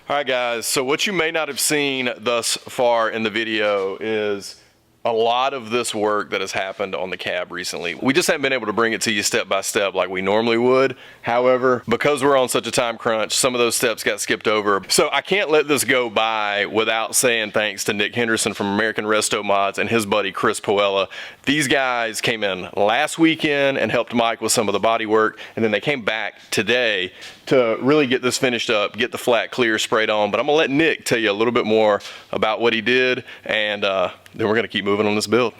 All right, guys, so what you may not have seen thus far in the video is a lot of this work that has happened on the cab recently. We just haven't been able to bring it to you step by step like we normally would. However, because we're on such a time crunch, some of those steps got skipped over. So I can't let this go by without saying thanks to Nick Henderson from American Resto Mods and his buddy Chris Poella. These guys came in last weekend and helped Mike with some of the body work, and then they came back today to really get this finished up, get the flat clear sprayed on. But I'm gonna let Nick tell you a little bit more about what he did, and then we're gonna keep moving on this build.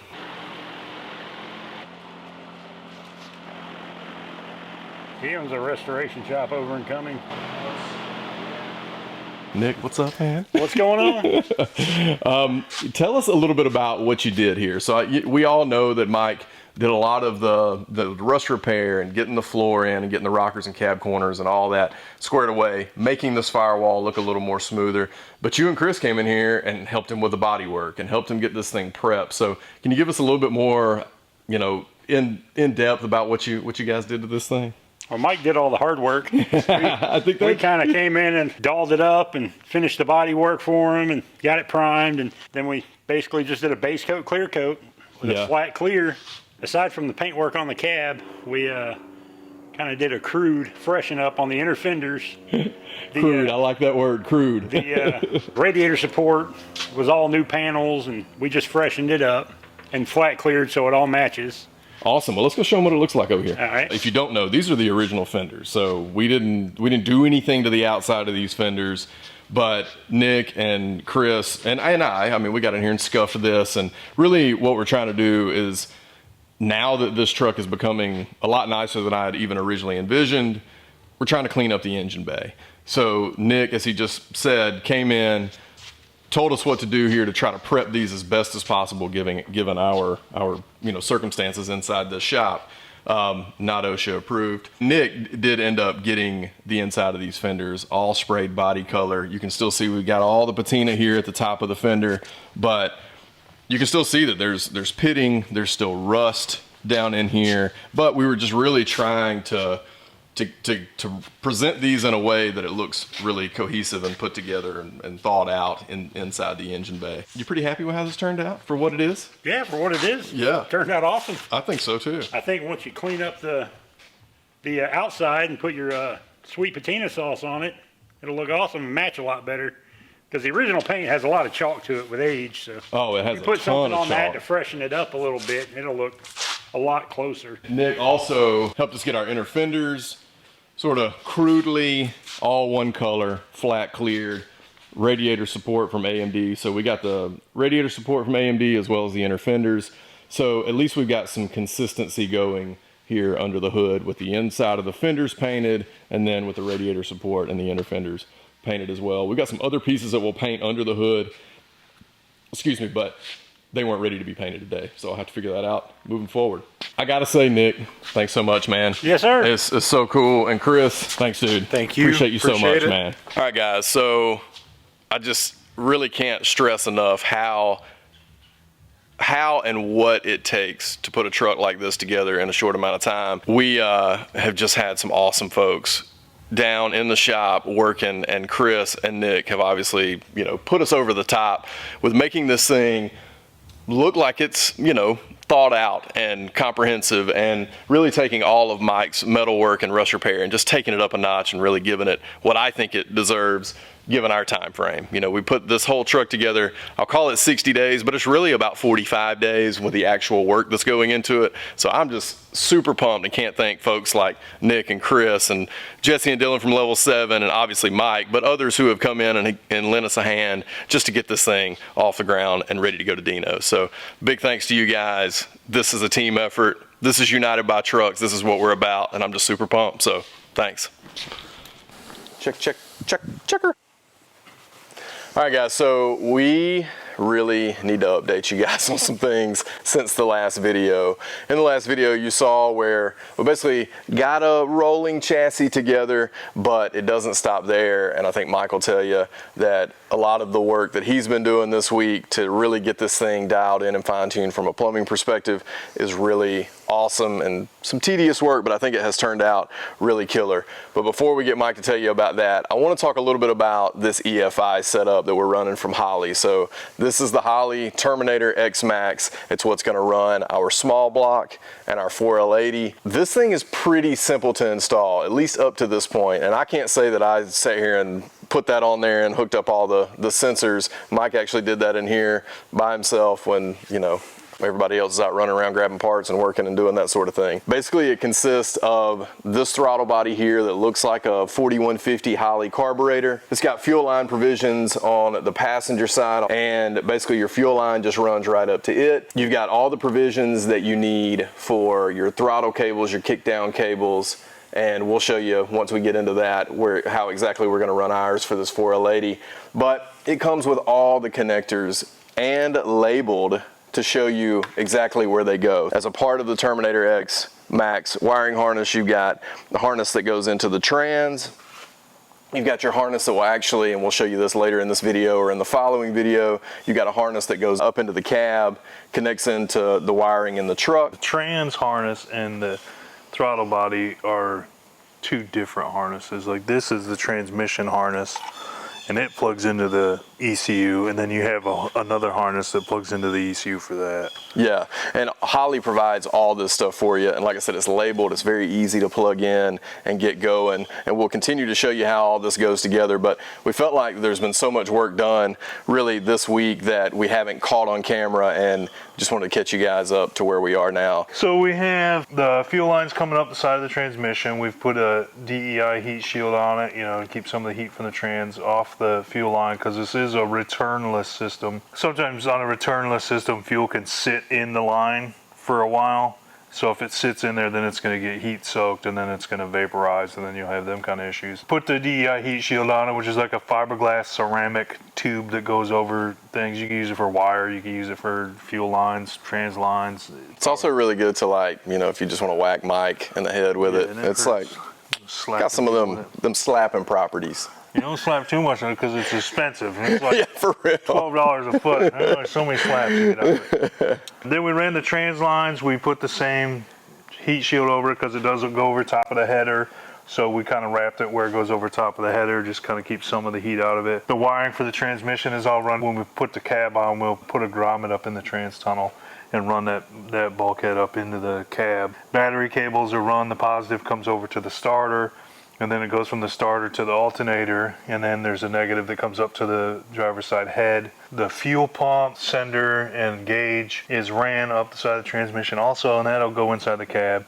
He owns a restoration shop over in Cumming. Nick, what's up, man? What's going on? Tell us a little bit about what you did here. So we all know that Mike did a lot of the rust repair and getting the floor in and getting the rockers and cab corners and all that squared away, making this firewall look a little more smoother. But you and Chris came in here and helped him with the body work and helped him get this thing prepped. So can you give us a little bit more, you know, in depth about what you guys did to this thing? Well, Mike did all the hard work. I think we kind of came in and dolled it up and finished the body work for him and got it primed, and then we basically just did a base coat, clear coat with a flat clear. Aside from the paint work on the cab, we kind of did a crude freshen up on the inner fenders. Crude, I like that word, crude. The radiator support was all new panels, and we just freshened it up and flat cleared so it all matches. Awesome. Well, let's go show them what it looks like over here. All right. If you don't know, these are the original fenders. So we didn't do anything to the outside of these fenders, but Nick and Chris and I mean, we got in here and scuffed this, and really what we're trying to do is, now that this truck is becoming a lot nicer than I had even originally envisioned, we're trying to clean up the engine bay. So Nick, as he just said, came in, told us what to do here to try to prep these as best as possible, given our circumstances inside the shop. Not OSHA approved. Nick did end up getting the inside of these fenders all sprayed body color. You can still see we've got all the patina here at the top of the fender, but you can still see that there's pitting, there's still rust down in here, but we were just really trying to present these in a way that it looks really cohesive and put together and thought out inside the engine bay. You pretty happy with how this turned out for what it is? Yeah, for what it is. Yeah. It turned out awesome. I think so too. I think once you clean up the outside and put your sweet patina sauce on it, it'll look awesome and match a lot better. Because the original paint has a lot of chalk to it with age, so it has you put a ton something of on chalk that to freshen it up a little bit, and it'll look a lot closer. Nick also helped us get our inner fenders sort of crudely all one color, flat cleared, radiator support from AMD. So we got the radiator support from AMD as well as the inner fenders. So at least we've got some consistency going here under the hood with the inside of the fenders painted, and then with the radiator support and the inner fenders painted as well. We've got some other pieces that we'll paint under the hood, but they weren't ready to be painted today, so I'll have to figure that out moving forward. I gotta say, Nick, thanks so much, man. Yes, sir. It's so cool. And Chris, thanks, dude. Thank you. Appreciate you so much, it. man. All right, guys, so I just really can't stress enough how and what it takes to put a truck like this together in a short amount of time. We have just had some awesome folks down in the shop working, and Chris and Nick have obviously, put us over the top with making this thing look like it's, thought out and comprehensive, and really taking all of Mike's metal work and rust repair and just taking it up a notch and really giving it what I think it deserves given our time frame. We put this whole truck together, I'll call it 60 days, but it's really about 45 days with the actual work that's going into it. So I'm just super pumped and can't thank folks like Nick and Chris and Jesse and Dylan from Level 7 and obviously Mike, but others who have come in and lent us a hand just to get this thing off the ground and ready to go to Dino. So big thanks to you guys. This is a team effort. This is United by Trucks. This is what we're about, and I'm just super pumped. So thanks. Checker. All right, guys, so we really need to update you guys on some things since the last video. In the last video you saw where we basically got a rolling chassis together, but it doesn't stop there. And I think Mike will tell you that a lot of the work that he's been doing this week to really get this thing dialed in and fine-tuned from a plumbing perspective is really awesome and some tedious work, but I think it has turned out really killer. But before we get Mike to tell you about that, I want to talk a little bit about this EFI setup that we're running from Holley. So this is the Holley Terminator X Max. It's what's going to run our small block and our 4L80. This thing is pretty simple to install, at least up to this point. And I can't say that I sat here and put that on there and hooked up all the sensors. Mike actually did that in here by himself when, you know, everybody else is out running around grabbing parts and working and doing that sort of thing. Basically, it consists of this throttle body here that looks like a 4150 Holley carburetor. It's got fuel line provisions on the passenger side, and basically your fuel line just runs right up to it. You've got all the provisions that you need for your throttle cables, your kickdown cables, and we'll show you once we get into that how exactly we're going to run ours for this 4L80. But it comes with all the connectors and labeled to show you exactly where they go. As a part of the Terminator X Max wiring harness, you've got the harness that goes into the trans. You've got your harness that will actually, and we'll show you this later in this video or in the following video, you've got a harness that goes up into the cab, connects into the wiring in the truck. The trans harness and the throttle body are two different harnesses. Like, this is the transmission harness, and it plugs into the ECU, and then you have another harness that plugs into the ECU for that. Yeah, and Holley provides all this stuff for you, and like I said, it's labeled, it's very easy to plug in and get going, and we'll continue to show you how all this goes together. But we felt like there's been so much work done really this week that we haven't caught on camera, and just wanted to catch you guys up to where we are now. So we have the fuel lines coming up the side of the transmission. We've put a DEI heat shield on it, you know, to keep some of the heat from the trans off the fuel line, because this is a returnless system. Sometimes on a returnless system, fuel can sit in the line for a while. So if it sits in there, then it's going to get heat soaked, and then it's going to vaporize, and then you'll have them kind of issues. Put the DEI heat shield on it, which is like a fiberglass ceramic tube that goes over things. You can use it for wire, you can use it for fuel lines, trans lines. It's also really good to, like, you know, if you just want to whack Mike in the head with it. It's like got some of them slapping properties. You don't slap too much on it because it's expensive. It's like yeah, for real. $12 a foot. There's only so many slaps you get out of it. Then we ran the trans lines. We put the same heat shield over it because it doesn't go over top of the header. So we kind of wrapped it where it goes over top of the header, just kind of keeps some of the heat out of it. The wiring for the transmission is all run. When we put the cab on, we'll put a grommet up in the trans tunnel and run that bulkhead up into the cab. Battery cables are run. The positive comes over to the starter, and then it goes from the starter to the alternator, and then there's a negative that comes up to the driver's side head. The fuel pump, sender, and gauge is ran up the side of the transmission also, and that'll go inside the cab.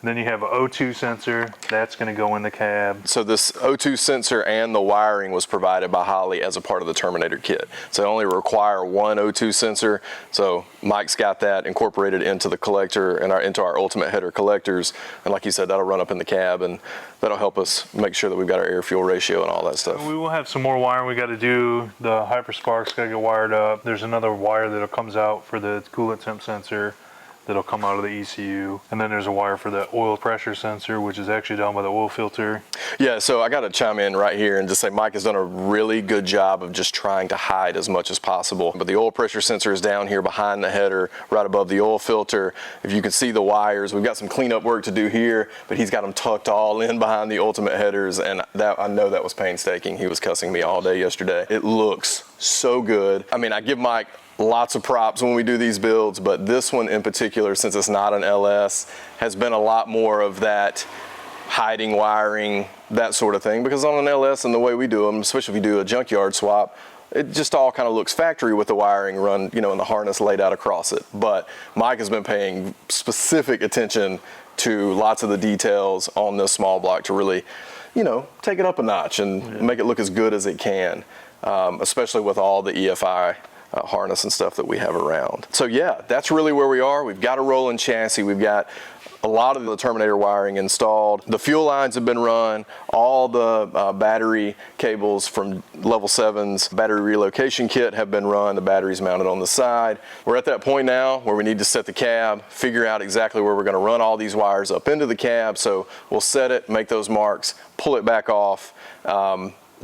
And then you have an O2 sensor, that's going to go in the cab. So this O2 sensor and the wiring was provided by Holley as a part of the Terminator kit. So they only require one O2 sensor. So Mike's got that incorporated into the collector and into our ultimate header collectors. And like you said, that'll run up in the cab, and that'll help us make sure that we've got our air fuel ratio and all that stuff. We will have some more wiring we got to do. The hyperspark's got to get wired up. There's another wire that comes out for the coolant temp sensor that'll come out of the ECU. And then there's a wire for the oil pressure sensor, which is actually down by the oil filter. Yeah, so I got to chime in right here and just say Mike has done a really good job of just trying to hide as much as possible. But the oil pressure sensor is down here behind the header, right above the oil filter. If you can see the wires, we've got some cleanup work to do here, but he's got them tucked all in behind the ultimate headers, and that, I know that was painstaking. He was cussing me all day yesterday. It looks so good. I mean, I give Mike lots of props when we do these builds, but this one in particular, since it's not an LS, has been a lot more of that hiding wiring, that sort of thing, because on an LS and the way we do them, especially if you do a junkyard swap, it just all kind of looks factory with the wiring run, you know, and the harness laid out across it. But Mike has been paying specific attention to lots of the details on this small block to really, you know, take it up a notch and make it look as good as it can, especially with all the EFI harness and stuff that we have around. So yeah, that's really where we are. We've got a rolling chassis. We've got a lot of the Terminator wiring installed. The fuel lines have been run. All the battery cables from level 7's battery relocation kit have been run. The battery's mounted on the side. We're at that point now where we need to set the cab, figure out exactly where we're going to run all these wires up into the cab. So we'll set it, make those marks, pull it back off,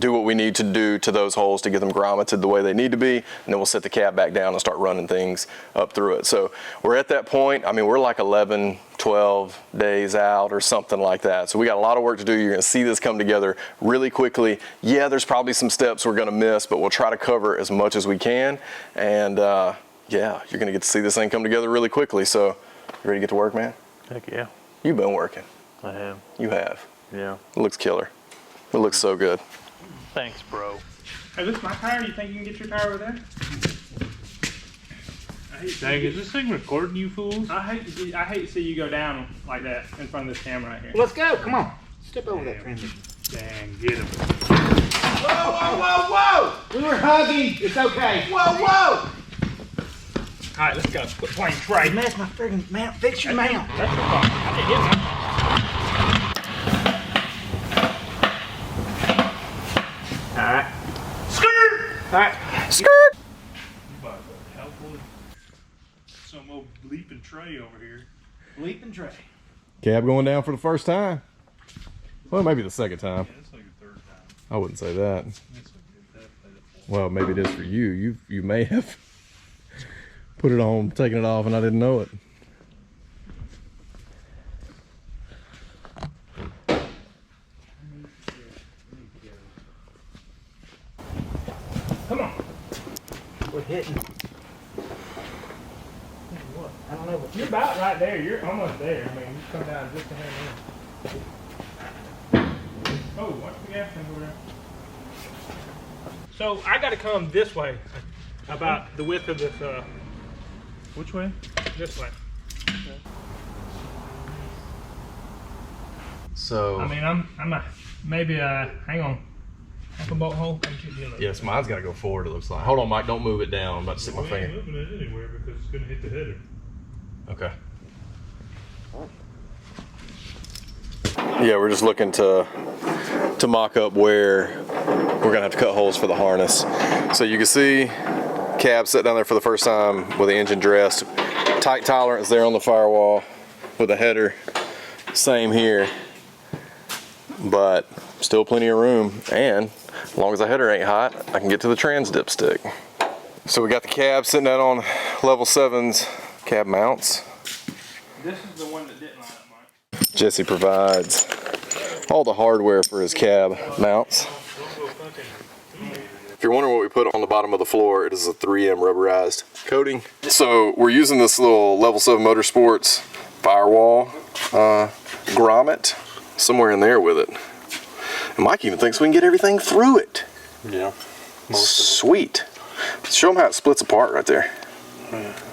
do what we need to do to those holes to get them grommeted the way they need to be, and then we'll set the cab back down and start running things up through it. So we're at that point. I mean, we're like 11, 12 days out or something like that. So we got a lot of work to do. You're gonna see this come together really quickly. Yeah, there's probably some steps we're gonna miss, but we'll try to cover as much as we can. And yeah, you're gonna get to see this thing come together really quickly. So you ready to get to work, man? Heck yeah. You've been working. I have. You have. Yeah. It looks killer. It looks so good. Thanks, bro. Hey, this is my tire. You think you can get your tire over there? Dang, is this thing recording, you fools? I hate to see you go down like that in front of this camera right here. Let's go. Come on. Step over that transition. Dang, get him. Whoa, whoa, whoa, whoa! We were hugging. It's okay. Whoa, whoa! All right, let's go. Quit playing Trey. Mess my friggin' mount. Fix your mount. That's your fault. I didn't hit him. All right. Skirt! All right. Skirt! Some old bleeping tray over here. Leaping tray. Cab going down for the first time. Well, maybe the second time. Yeah, it's like a third time. I wouldn't say that. It's like that pitiful. Well, maybe it is for you. You may have put it on, taken it off, and I didn't know it. Come on. We're hitting. What? I don't know what You're about right there. You're almost there. I mean, you come down just a minute. Oh, watch the gas tank over there. So I got to come this way, about the width of this. Which way? This way. So, I mean, I'm maybe hang on. Half a bolt hole. yes, mine's got to go forward, it looks like. Hold on, Mike, don't move it down. I'm about to stick my We ain't finger. moving it anywhere because it's going to hit the header. Okay. Yeah, we're just looking to mock up where we're gonna have to cut holes for the harness. So you can see cab set down there for the first time with the engine dressed. Tight tolerance there on the firewall with a header. Same here, but still plenty of room. And as long as the header ain't hot, I can get to the trans dipstick. So we got the cab sitting out on level 7's cab mounts. This is the one that didn't line up, Mike. Jesse provides all the hardware for his cab mounts. If you're wondering what we put on the bottom of the floor, it is a 3M rubberized coating. So we're using this little Level 7 Motorsports firewall grommet somewhere in there with it. And Mike even thinks we can get everything through it. Yeah. Sweet. Show them how it splits apart right there.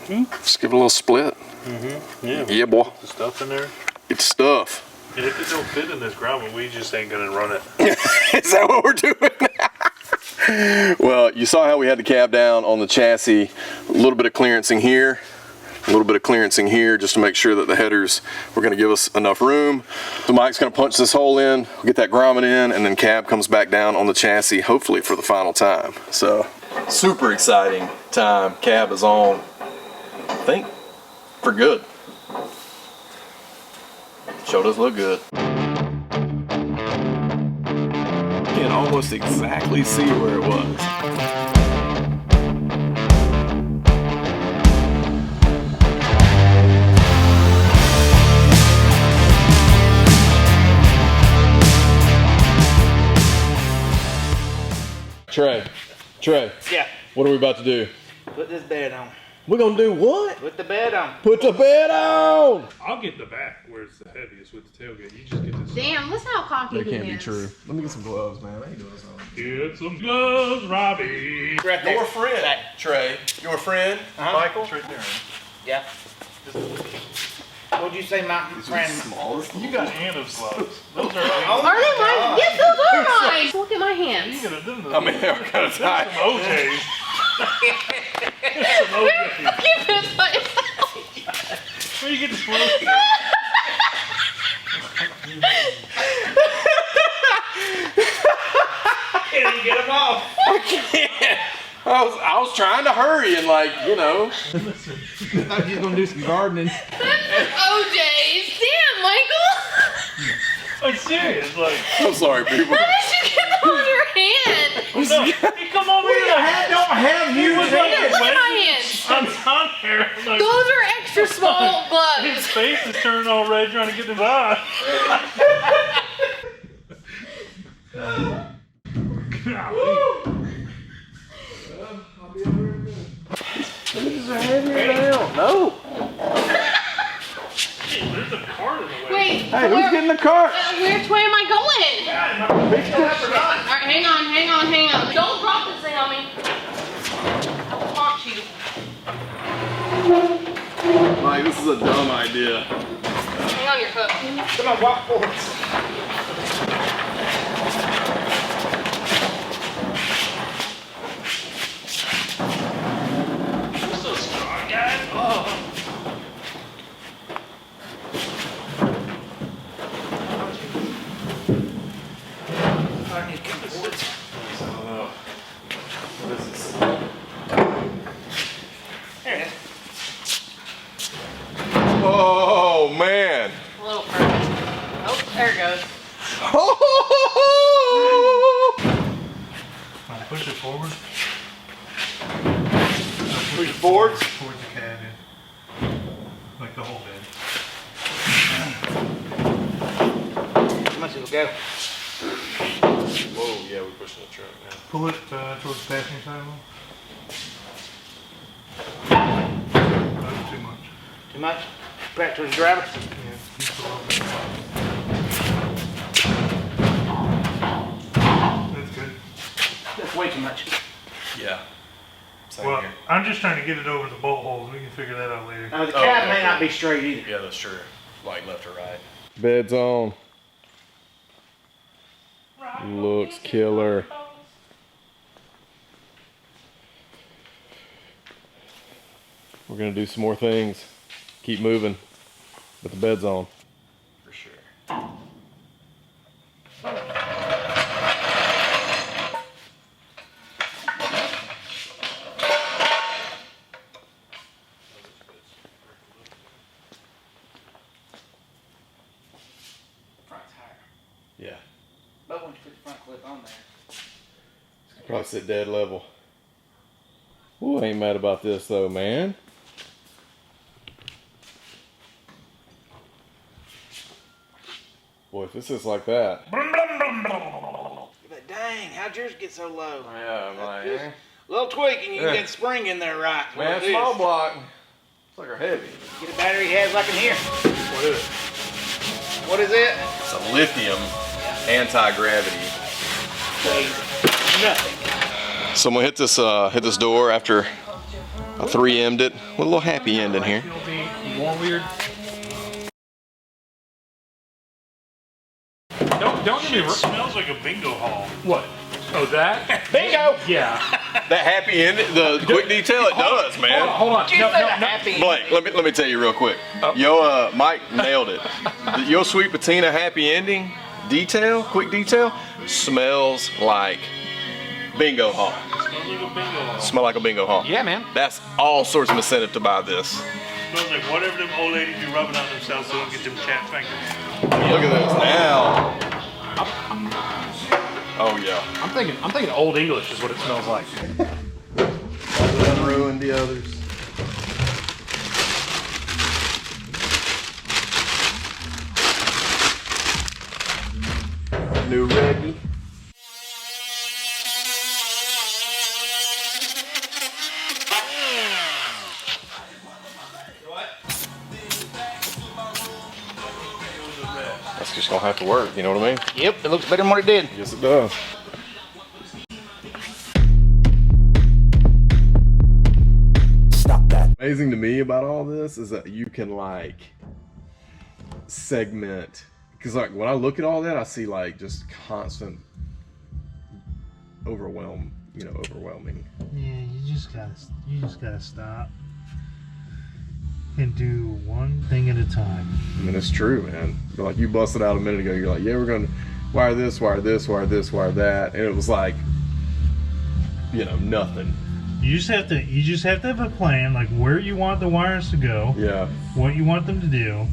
Just give it a little split. Yeah. Yeah, boy. The stuff in there. It's stuff. And if it don't fit in this grommet, we just ain't going to run it. Is that what we're doing? Well, you saw how we had the cab down on the chassis. A little bit of clearancing here, a little bit of clearancing here, just to make sure that the headers were going to give us enough room. So Mike's going to punch this hole in, get that grommet in, and then cab comes back down on the chassis, hopefully for the final time. So, super exciting time. Cab is on, I think, for good. Sure does look good. You can almost exactly see where it was. Trey, Yeah. what are we about to do? Put this bed on. We're gonna do what? Put the bed on. Put the bed on! I'll get the back where it's the heaviest with the tailgate. You just get this. Damn, listen how cocky That he can't is. be true. Let me get some gloves, man. I ain't doing something. Get some gloves, Robbie. Right there. Your friend, Trey. Your friend, Michael. It's right there. Yeah. What'd you say, my friend? You got Anna's gloves. Those are Are they mine? Yes, those are mine. Look at my hands. You could have done I mean, they were kind of tight. some OJs. Some OJs. Keep it like Where you get this from? Get them off. I can't. I was trying to hurry and like, you know. I thought you was gonna do some gardening. OJ's. Damn, Michael. I'm serious, like. I'm sorry, people. How did you get them on your hand? No, he come over here. Don't have you. was Look like, at my hands. I'm on there. Like, Those are extra small his gloves. face is turning all red trying to get them on. No. There's a cart in the way. Wait. Hey, who's getting the cart? Which way am I going? Alright, hang on. Don't drop this thing on me. I will taunt you. Mike, this is a dumb idea. Hang on your hook. Come on, walk forward. You're so strong, guys. Oh. I need to come forward. There it is. Oh man. A little perfect. Oh, there it goes. Push it forward. Push it forwards. Towards the cab, yeah. Like the whole bed. How much it'll go? Whoa, yeah, we're pushing the truck now. Pull it towards the passenger side a little. That's too much. Too much? Back to the driver? Yeah, just a little bit. That's good. That's way too much. Yeah. Same Well, here. I'm just trying to get it over the bolt holes. We can figure that out later. The cab okay. may not be straight either. Yeah, that's true. Like left or right. Bed's on. Looks killer. We're gonna do some more things. Keep moving. But the bed's on. For sure. Front's higher. Yeah. But once you put the front clip on there. Probably sit dead level. Ooh, I ain't mad about this though, man. Boy, if this is like that. But dang, how'd yours get so low? Yeah, I'm like, Just a little tweak and you can get spring in there right. man, What it small is. block. It's like a heavy. Get a battery has like in here. What is it? What is it? It's a lithium anti-gravity. Nothing. So I'm gonna hit this door after I 3M'd it with a little happy end in here. More weird. Don't get me It wrong. smells like a bingo hall. What? Oh, that? Bingo! Yeah. That happy end, the quick detail, it does, man. Hold on. You No, said no, a no. happy. Blake, let me tell you real quick. Yo, Mike nailed it. Your sweet patina happy ending detail, quick detail, smells like bingo hall. Smells like a bingo hall. Smell like a bingo hall. Yeah, man. That's all sorts of incentive to buy this. Smells like whatever them old ladies be rubbing on themselves so they don't get them chapped fingers. Look at this now. Oh yeah. I'm thinking Old English is what it smells like. One ruined the others. New Reggie. That's just gonna have to work, you know what I mean? Yep, it looks better than what it did. Yes, it does. Stop that. Amazing to me about all this is that you can like segment, because like when I look at all that, I see like just constant overwhelming. Yeah, you just gotta stop and do one thing at a time. I mean, it's true, man. But like you busted out a minute ago, you're like, yeah, we're gonna wire this, wire this, wire this, wire that, and it was like you know, nothing. You just have to have a plan, like where you want the wires to go, Yeah. what you want them to do,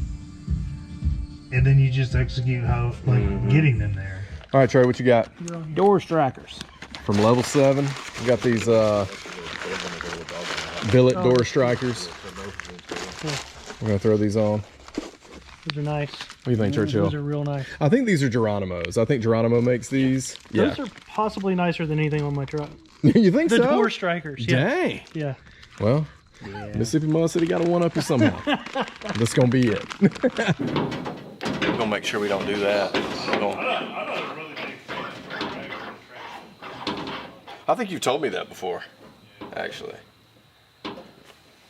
and then you just execute how, like, getting them there. All right, Trey, what you got? Door strikers. From level 7, we got these billet door strikers. We're gonna throw these on. Those are nice. What do you think, Churchill? Those are real nice. I think these are Geronimo's. I think Geronimo makes these. Those are possibly nicer than anything on my truck. You think The so? door strikers. Yeah. Dang. Yeah. Well, Mississippi Mud City got to one up you somehow. That's gonna be it. We're gonna make sure we don't do that. I think you've told me that before, actually.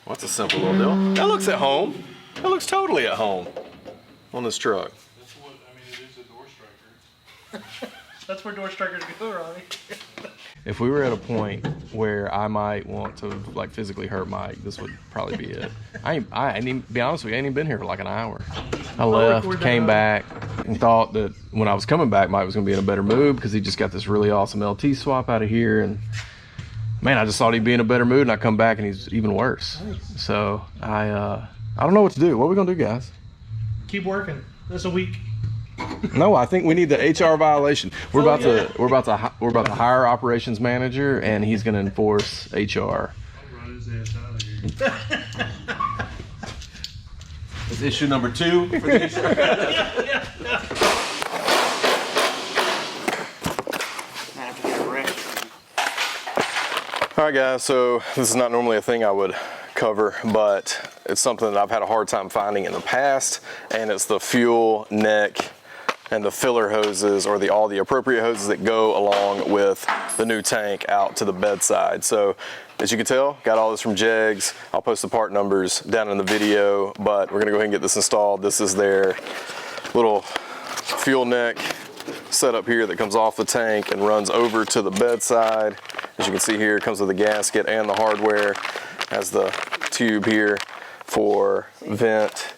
What's a simple little deal? That looks at home. That looks totally at home on this truck. That's what, I mean, it is a door striker. That's where door strikers go, Ronnie. If we were at a point where I might want to like physically hurt Mike, this would probably be it. I ain't even, be honest with you, I ain't even been here for like an hour. I left, came back, and thought that when I was coming back, Mike was gonna be in a better mood because he just got this really awesome LT swap out of here, and man, I just thought he'd be in a better mood, and I come back and he's even worse. So I don't know what to do. What are we gonna do, guys? Keep working. That's a week. No, I think we need the HR violation. We're about to hire operations manager, and he's going to enforce HR. Run his ass out of here. It's issue number 2 for the All right, guys. So this is not normally a thing I would cover, but it's something that I've had a hard time finding in the past, and it's the fuel neck and the filler hoses, or all the appropriate hoses that go along with the new tank out to the bedside. So as you can tell, got all this from Jegs. I'll post the part numbers down in the video, but we're gonna go ahead and get this installed. This is their little fuel neck setup here that comes off the tank and runs over to the bedside. As you can see here, it comes with the gasket and the hardware. Has the tube here for vent,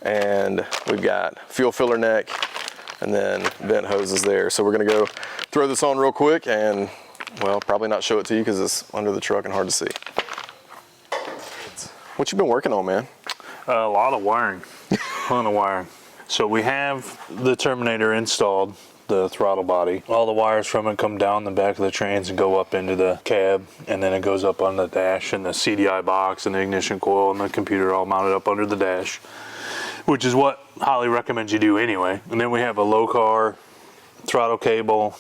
and we've got fuel filler neck and then vent hoses there. So we're gonna go throw this on real quick and, well, probably not show it to you because it's under the truck and hard to see. What you been working on, man? A lot of wiring, a ton of wiring. So we have the Terminator installed, the throttle body. All the wires from it come down the back of the trains and go up into the cab, and then it goes up on the dash, and the CDI box and the ignition coil and the computer all mounted up under the dash, which is what Holly recommends you do anyway. And then we have a low car throttle cable.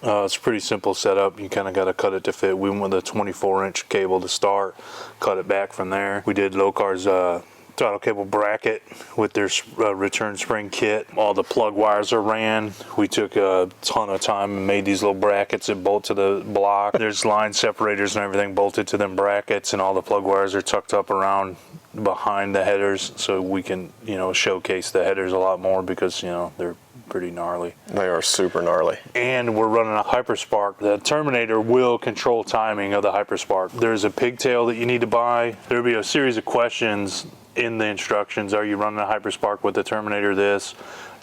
It's a pretty simple setup. You kind of got to cut it to fit. We went with a 24-inch cable to start, cut it back from there. We did low car's throttle cable bracket with their return spring kit. All the plug wires are ran. We took a ton of time and made these little brackets that bolt to the block. There's line separators and everything bolted to them brackets, and all the plug wires are tucked up around behind the headers, so we can, you know, showcase the headers a lot more because, you know, they're pretty gnarly. They are super gnarly. And we're running a Hyperspark. The Terminator will control timing of the Hyperspark. There's a pigtail that you need to buy. There'll be a series of questions in the instructions. Are you running a Hyperspark with the Terminator this?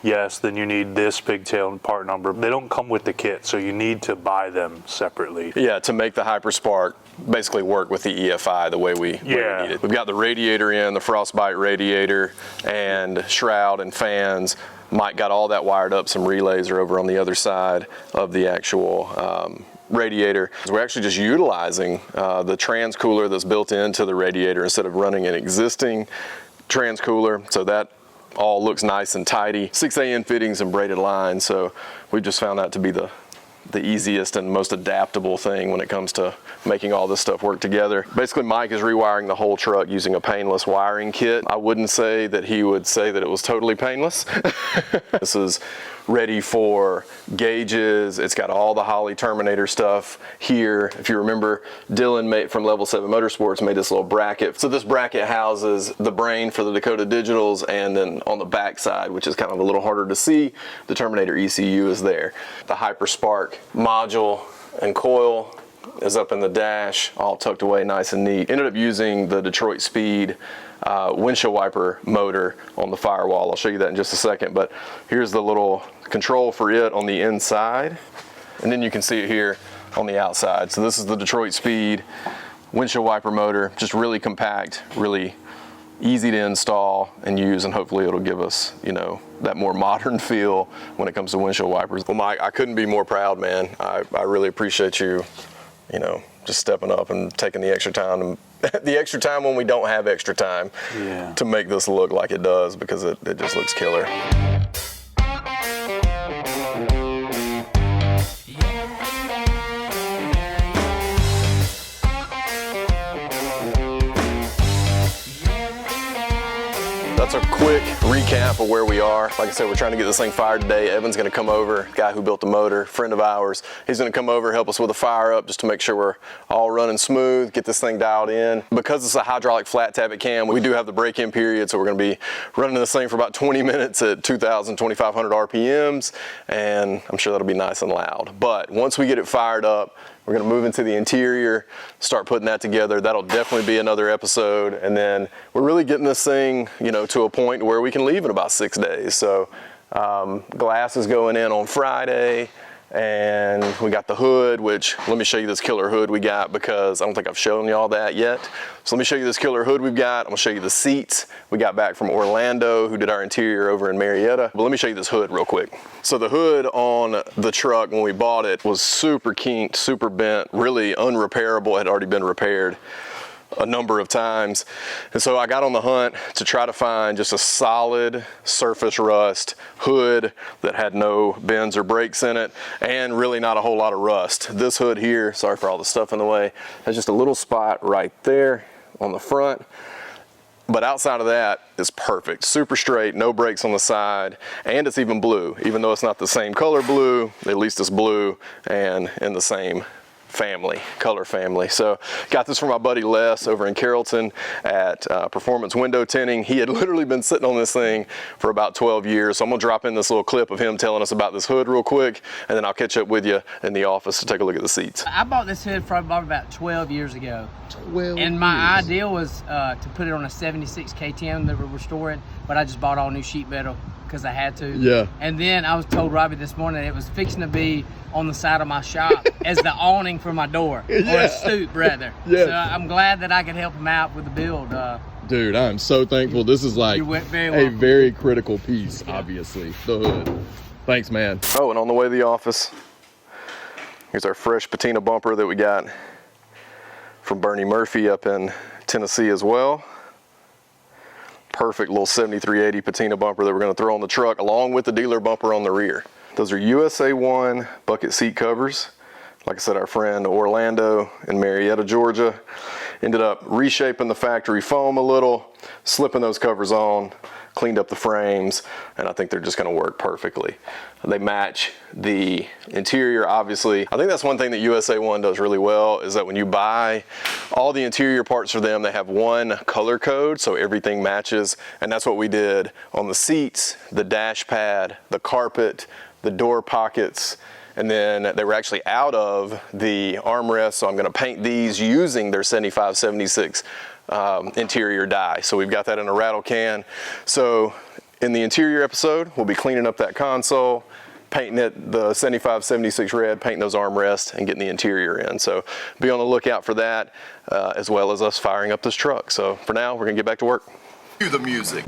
Yes, then you need this pigtail and part number. They don't come with the kit, so you need to buy them separately. Yeah, to make the Hyperspark basically work with the EFI the way we need it. We've got the radiator in, the Frostbite radiator, and shroud and fans. Mike got all that wired up. Some relays are over on the other side of the actual radiator. So we're actually just utilizing the trans cooler that's built into the radiator instead of running an existing trans cooler. So that all looks nice and tidy. 6AN fittings and braided lines. So we've just found that to be the easiest and most adaptable thing when it comes to making all this stuff work together. Basically, Mike is rewiring the whole truck using a painless wiring kit. I wouldn't say that he would say that it was totally painless. This is ready for gauges. It's got all the Holley Terminator stuff here. If you remember, Dylan from Level 7 Motorsports made this little bracket. So this bracket houses the brain for the Dakota Digitals, and then on the back side, which is kind of a little harder to see, the Terminator ECU is there. The Hyperspark module and coil is up in the dash, all tucked away nice and neat. Ended up using the Detroit Speed windshield wiper motor on the firewall. I'll show you that in just a second, but here's the little control for it on the inside. And then you can see it here, on the outside. So this is the Detroit Speed windshield wiper motor, just really compact, really easy to install and use, and hopefully it'll give us, you know, that more modern feel when it comes to windshield wipers. Well, Mike, I couldn't be more proud, man. I really appreciate you, you know, just stepping up and taking the extra time, the extra time when we don't have extra time, to make this look like it does, because it just looks killer. That's a quick recap of where we are. Like I said, we're trying to get this thing fired today. Evan's gonna come over, guy who built the motor, friend of ours. He's gonna come over, help us with a fire up just to make sure we're all running smooth, get this thing dialed in. Because it's a hydraulic flat tappet cam, we do have the break-in period, so we're gonna be running this thing for about 20 minutes at 2,000, 2,500 RPMs, and I'm sure that'll be nice and loud. But once we get it fired up, we're gonna move into the interior, start putting that together. That'll definitely be another episode. And then we're really getting this thing, you know, to a point where we can leave in about 6 days. So glass is going in on Friday, and we got the hood, which, let me show you this killer hood we got, because I don't think I've shown y'all that yet. So let me show you this killer hood we've got. I'm gonna show you the seats we got back from Orlando, who did our interior over in Marietta. But let me show you this hood real quick. So the hood on the truck when we bought it was super kinked, super bent, really unrepairable, had already been repaired a number of times. And so I got on the hunt to try to find just a solid surface rust hood that had no bends or breaks in it, and really not a whole lot of rust. This hood here, sorry for all the stuff in the way, has just a little spot right there on the front. But outside of that, it's perfect. Super straight, no breaks on the side, and it's even blue. Even though it's not the same color blue, at least it's blue and in the same family, color family. So got this from my buddy Les over in Carrollton at Performance Window Tinting. He had literally been sitting on this thing for about 12 years. So I'm gonna drop in this little clip of him telling us about this hood real quick, and then I'll catch up with you in the office to take a look at the seats. I bought this hood probably about 12 years ago. 12 and my idea was to put it on a 76 KTM that we're restoring, but I just bought all new sheet metal because I had to. Yeah. And then I was told Robbie this morning it was fixing to be on the side of my shop as the awning for my door, or a stoop rather. Yeah. So I'm glad that I could help him out with the build. Dude, I'm so thankful. This is like very a very critical piece, obviously, the hood. Thanks, man. Oh, and on the way to the office, here's our fresh patina bumper that we got from Bernie Murphy up in Tennessee as well. Perfect little 7380 patina bumper that we're gonna throw on the truck along with the dealer bumper on the rear. Those are USA 1 bucket seat covers. Like I said, our friend Orlando in Marietta, Georgia, ended up reshaping the factory foam a little, slipping those covers on, cleaned up the frames, and I think they're just gonna work perfectly. They match the interior, obviously. I think that's one thing that USA 1 does really well, is that when you buy all the interior parts for them, they have one color code, so everything matches, and that's what we did on the seats, the dash pad, the carpet, the door pockets, and then they were actually out of the armrests, so I'm gonna paint these using their 75-76 interior dye. So we've got that in a rattle can. So in the interior episode, we'll be cleaning up that console, painting it the 75-76 red, painting those armrests, and getting the interior in. So be on the lookout for that, as well as us firing up this truck. So for now, we're gonna get back to work. Cue the music.